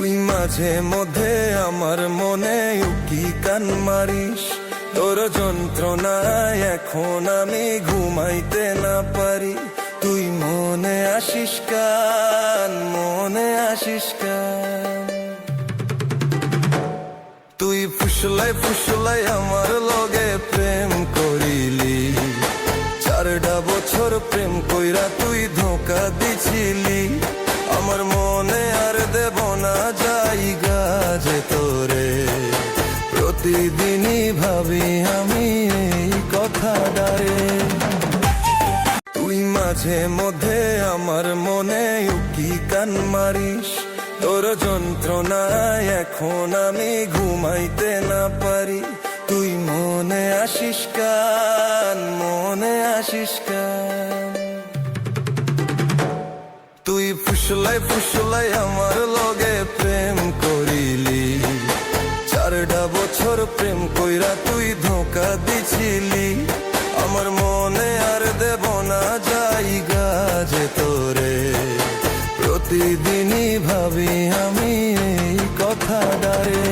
তুই মাঝে মধ্যে আমার মনে উকি কান মারিস, তোর যন্ত্রণায় এখন আমি ঘুমাইতে না পারি। তুই মনে আসিস কান, মনে আসিস কান। তুই ফুসলাই ফুসলাই আমার লগে প্রেম করিলি, 4টা বছর প্রেম কইরা তুই ধোঁকা দিছিলি। আমার মনে আর দেব না জায়গা যে তোরে, প্রতিদিনই ভাবি আমি এই কথা ডারে। তুই মাঝে মধ্যে আমার মনে উকি কান মারিস, তোর যন্ত্রণায় এখন আমি ঘুমাইতে না পারি। তুই মনে আসিস কান, মনে আসিস কান। তুই ফুসলাই ফুসলাই আমার লগে প্রেম করিলি, 4টা বছর প্রেম কইরা তুই ধোঁকা দিছিলি। আমার মনে আর দেব না জায়গা যে তোরে, প্রতিদিনই ভাবি আমি এই কথা ডারে।